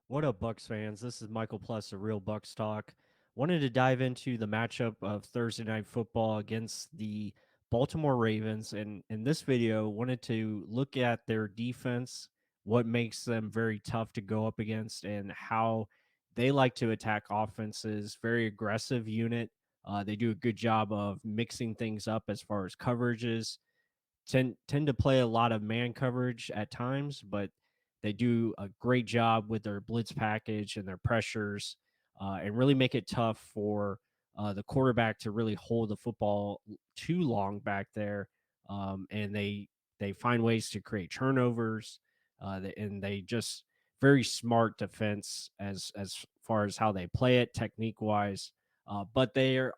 What up, Bucks fans? This is Michael Plus, a real Bucks talk. Wanted to dive into the matchup of Thursday night football against the Baltimore Ravens, and in this video, wanted to look at their defense, what makes them very tough to go up against, and how they like to attack offenses. Very aggressive unit. They do a good job of mixing things up as far as coverages tend to play a lot of man coverage at times, but they do a great job with their blitz package and their pressures, and really make it tough for the quarterback to really hold the football too long back there. And they find ways to create turnovers, and they just very smart defense as far as how they play it technique wise. But there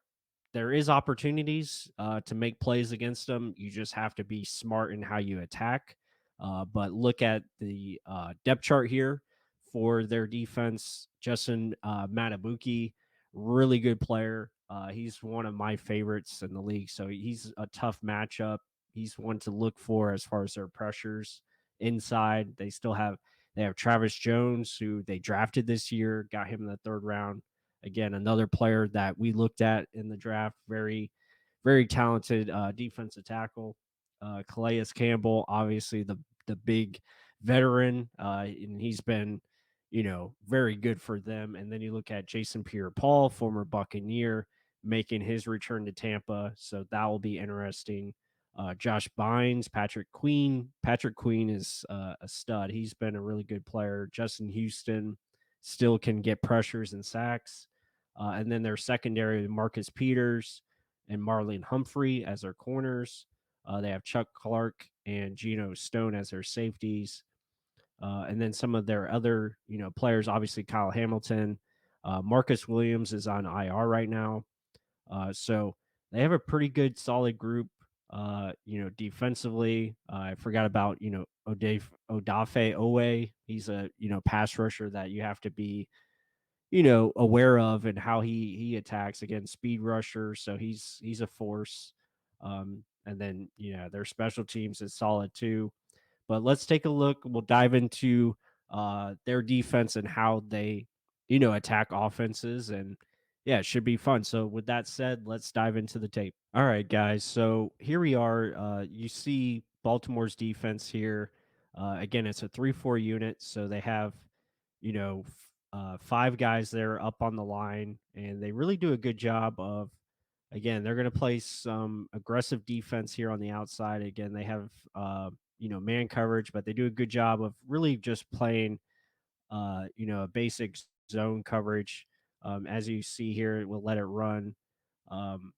is opportunities to make plays against them. You just have to be smart in how you attack. But look at the depth chart here for their defense. Justin Matabuki, really good player. He's one of my favorites in the league, so he's a tough matchup. He's one to look for as far as their pressures inside. They have Travis Jones, who they drafted this year, got him in the third round. Again, another player that we looked at in the draft, very, very talented defensive tackle. Calais Campbell, obviously the big veteran, and he's been, very good for them. And then you look at Jason Pierre-Paul, former Buccaneer, making his return to Tampa, so that will be interesting. Josh Bynes, Patrick Queen. Patrick Queen is a stud. He's been a really good player. Justin Houston still can get pressures and sacks. And then their secondary, Marcus Peters and Marlon Humphrey as their corners. They have Chuck Clark and Geno Stone as their safeties. And then some of their other, players, obviously Kyle Hamilton. Marcus Williams is on IR right now. So they have a pretty good, solid group. Defensively, I forgot about Odafe Owe. He's a pass rusher that you have to be aware of and how he attacks. Again, speed rusher, so he's a force. And then their special teams is solid too. But let's take a look. We'll dive into their defense and how they attack offenses, and yeah, it should be fun. So with that said, let's dive into the tape. All right, guys. So here we are. You see Baltimore's defense here. Again, it's a 3-4 unit, so they have five guys there up on the line, and they really do a good job of. Again, they're going to play some aggressive defense here on the outside. Again, they have man coverage, but they do a good job of really just playing a basic zone coverage. As you see here, we'll let it run. Um,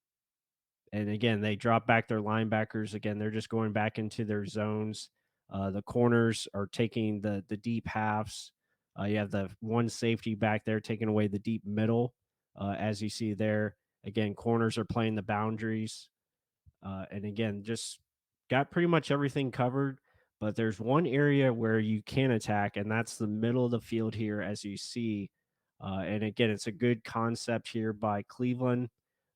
and again, they drop back their linebackers. Again, they're just going back into their zones. The corners are taking the deep halves. You have the one safety back there taking away the deep middle, as you see there. Again, corners are playing the boundaries. And again, just got pretty much everything covered. But there's one area where you can attack, and that's the middle of the field here, as you see. And again, it's a good concept here by Cleveland.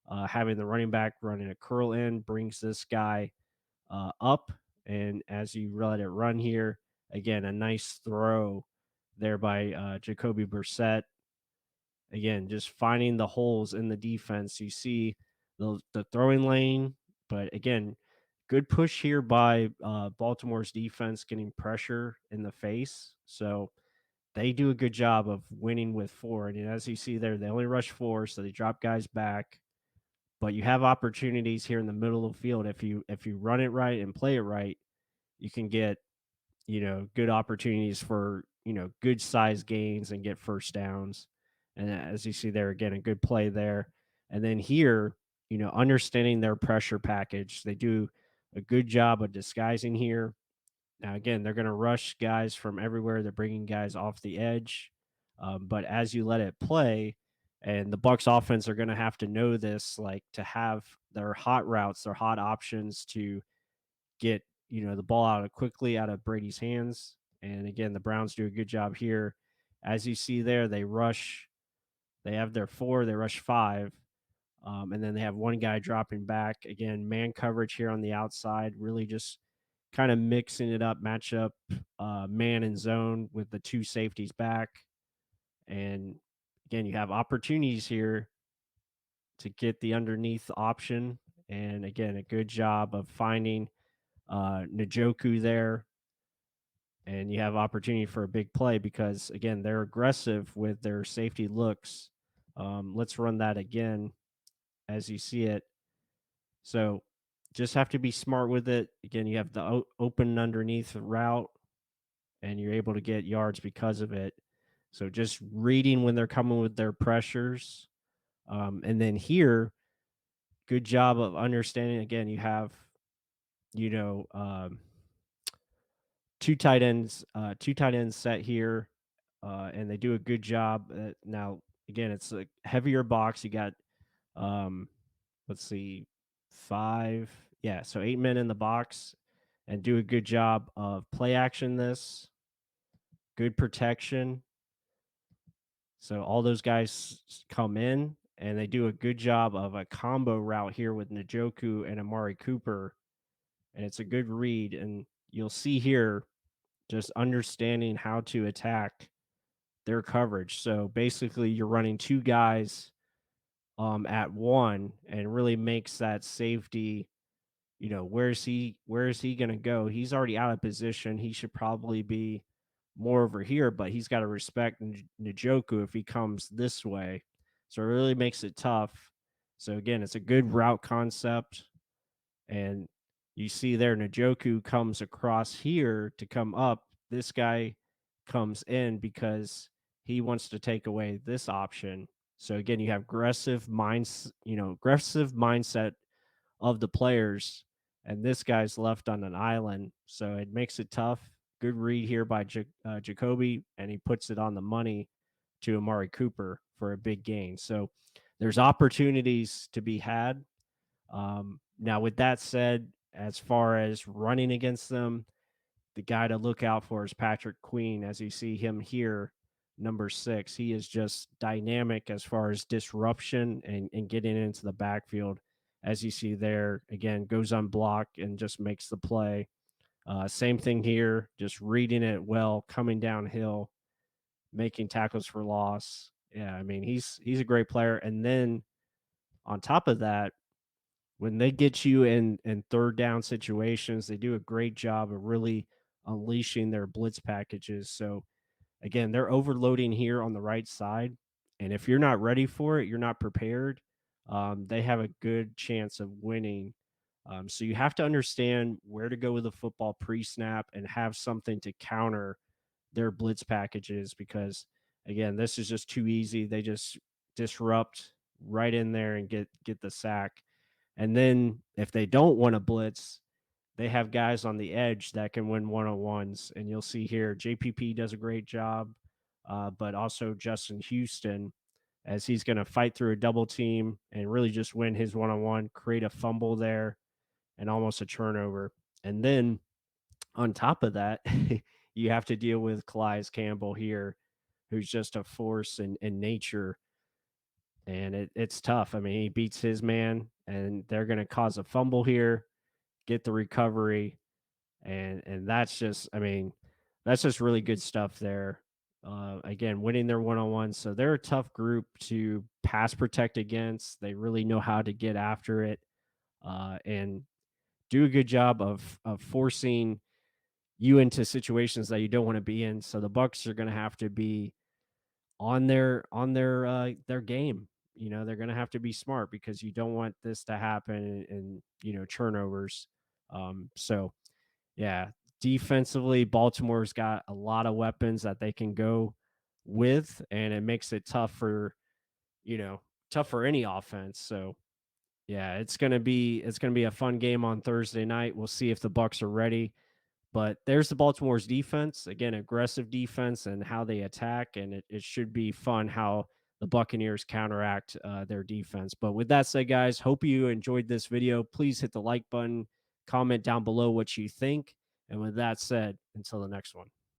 Having the running back running a curl in brings this guy up. And as you let it run here, again, a nice throw there by Jacoby Brissett. Again, just finding the holes in the defense. You see the throwing lane, but again, good push here by Baltimore's defense, getting pressure in the face. So they do a good job of winning with four. And as you see there, they only rush four, so they drop guys back. But you have opportunities here in the middle of the field. If you run it right and play it right, you can get good opportunities for good size gains and get first downs. And as you see there, again, a good play there. And then here, understanding their pressure package, they do a good job of disguising here. Now, again, they're going to rush guys from everywhere. They're bringing guys off the edge. But as you let it play, and the Bucks offense are going to have to know this, like to have their hot routes, their hot options to get the ball quickly out of Brady's hands. And again, the Browns do a good job here. As you see there, they rush. They have their four. They rush five. And then they have one guy dropping back. Again, man coverage here on the outside, really just kind of mixing it up, match up man and zone with the two safeties back. And again, you have opportunities here to get the underneath option. And again, a good job of finding Njoku there, and you have opportunity for a big play because again they're aggressive with their safety looks. Let's run that again as you see it. So just have to be smart with it. Again, you have the open underneath route, and you're able to get yards because of it. So just reading when they're coming with their pressures, and then here, good job of understanding. Again, you have you know two tight ends set here, and they do a good job. Now, again, it's a heavier box. You got, um, let's see, five, yeah, so 8 men in the box, and do a good job of play action. This good protection. So all those guys come in, and they do a good job of a combo route here with Njoku and Amari Cooper, and it's a good read. And you'll see here just understanding how to attack their coverage. So basically, you're running two guys at one, and really makes that safety. Where's he going to go? He's already out of position. He should probably be more over here, but he's got to respect Njoku if he comes this way. So it really makes it tough. So again, it's a good route concept. And you see there, Njoku comes across here to come up. This guy comes in because he wants to take away this option. So again, you have aggressive mindset of the players, and this guy's left on an island. So it makes it tough. Good read here by Jacoby, and he puts it on the money to Amari Cooper for a big gain. So there's opportunities to be had. Now, with that said, as far as running against them, the guy to look out for is Patrick Queen. As you see him here, number 6, he is just dynamic as far as disruption and getting into the backfield. As you see there, again, goes unblocked and just makes the play. Same thing here, just reading it well, coming downhill, making tackles for loss. Yeah, I mean, he's a great player. And then on top of that, when they get you in third down situations, they do a great job of really unleashing their blitz packages. So again, they're overloading here on the right side, and if you're not ready for it, you're not prepared. They have a good chance of winning. So you have to understand where to go with the football pre-snap and have something to counter their blitz packages because again, this is just too easy. They just disrupt right in there and get the sack. And then if they don't want to blitz, they have guys on the edge that can win one-on-ones. And you'll see here, JPP does a great job, but also Justin Houston, as he's going to fight through a double team and really just win his one-on-one, create a fumble there and almost a turnover. And then on top of that, you have to deal with Calais Campbell here, who's just a force in nature. And it's tough. I mean, he beats his man, and they're going to cause a fumble here, get the recovery, and that's just, I mean, that's just really good stuff there. Again, winning their one on one, so they're a tough group to pass protect against. They really know how to get after it, and do a good job of forcing you into situations that you don't want to be in. So the Bucs are going to have to be on their game. They're going to have to be smart because you don't want this to happen and turnovers. So yeah, defensively, Baltimore's got a lot of weapons that they can go with, and it makes it you know, tough for any offense. So yeah, it's gonna be a fun game on Thursday night. We'll see if the Bucs are ready. But there's the Baltimore's defense. Again, aggressive defense and how they attack, and it should be fun how the Buccaneers counteract their defense. But with that said, guys, hope you enjoyed this video. Please hit the like button, comment down below what you think. And with that said, until the next one.